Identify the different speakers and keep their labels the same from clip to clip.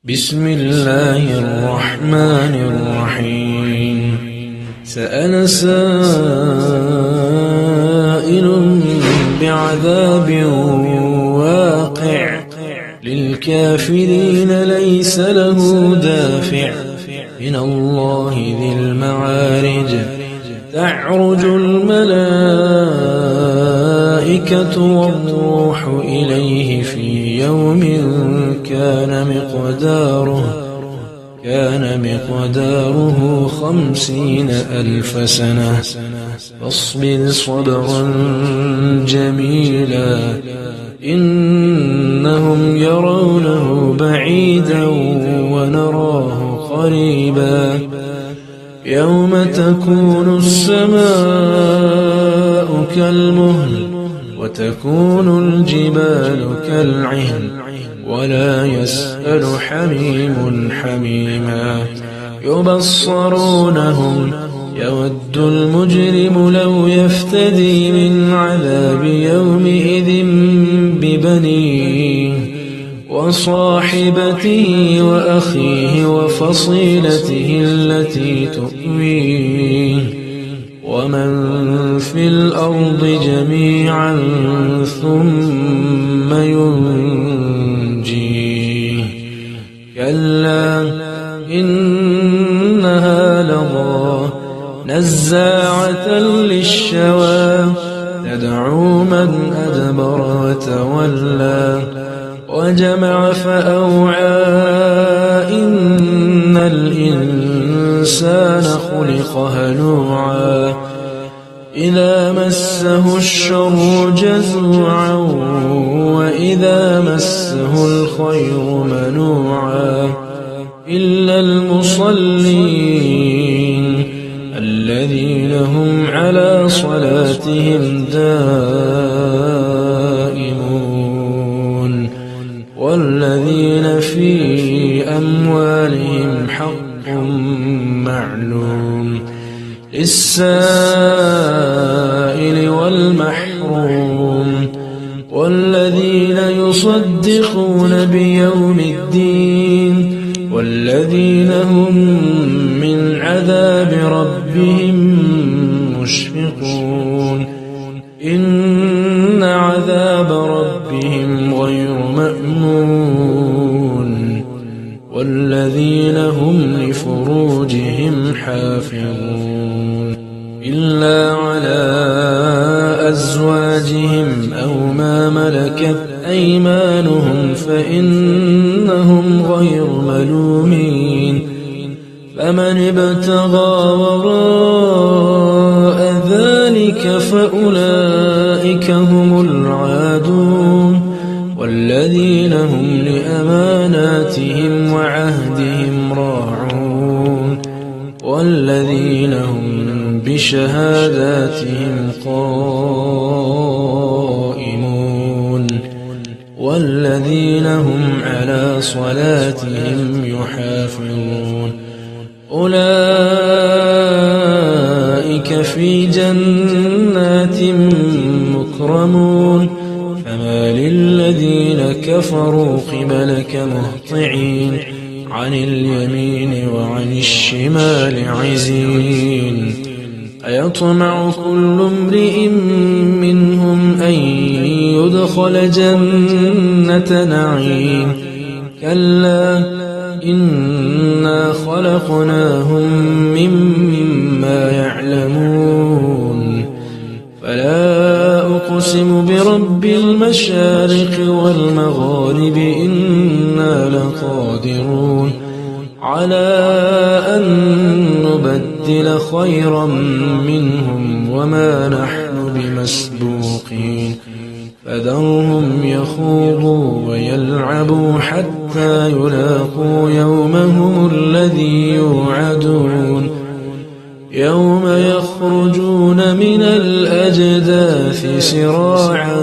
Speaker 1: بسم الله الرحمن الرحيم. سأل سائل بعذاب واقع للكافرين ليس له دافع من الله ذي المعارج. تعرج الملائكة والروح إليه في يوم كان مقداره 50,000 سنة. فاصبر صبرا جميلا إنهم يرونه بعيدا ونراه قريبا. يوم تكون السماء كالمهل وتكون الجبال كالعهن ولا يسأل حميم حميما. يبصرونهم يود المجرم لو يفتدي من عذاب يومئذ ببنيه وصاحبته وأخيه وفصيلته التي تؤويه ومن في الأرض جميعا ثم ينجيه. كلا إنها لظى نزاعة للشوى تدعو من أدبر وتولى وجمع فأوعى. إن الإنسان خلق هلوعا إذا مسه الشر جزوعا وإذا مسه الخير منوعا. إلا المصلين الذين هم على صلاتهم دائمون والذين في أموالهم حق معلوم للسائل والمحروم والذين يصدقون بيوم الدين والذين هم من عذاب ربهم مشفقون. إن عذاب ربهم غير مأمون والذين هم لفروجهم حافظون إلا على أزواجهم أو ما ملكت أيمانهم فإنهم غير ملومين. فمن ابتغى وراء ذلك فأولئك هم العادون والذين هم لأماناتهم وعهدهم راعون والذين هم بشهاداتهم قائمون والذين هم على صلاتهم يحافظون. أولئك في جنات مكرمون. فما للذين كفروا قبلك مهطعين عن اليمين وعن الشمال عزين. أيطمع كل امرئ منهم أن يدخل جنة نعيم. كلا إنا خلقناهم مما يعلمون. فلا أقسم برب المشارق والمغارب إنا لقادرون على أن نبدل خيرا منهم وما نحن بمسبوقين. فذرهم يخوضوا ويلعبوا حتى يلاقوا يومهم الذي يوعدون. يوم يخرجون من الأجداث سراعا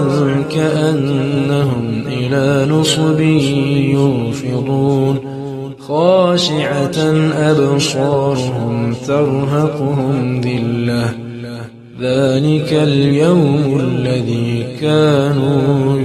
Speaker 1: كأنهم إلى نصب يوفضون. خاشعة أبصارهم ترهقهم ذلة. ذلك اليوم الذي كانوا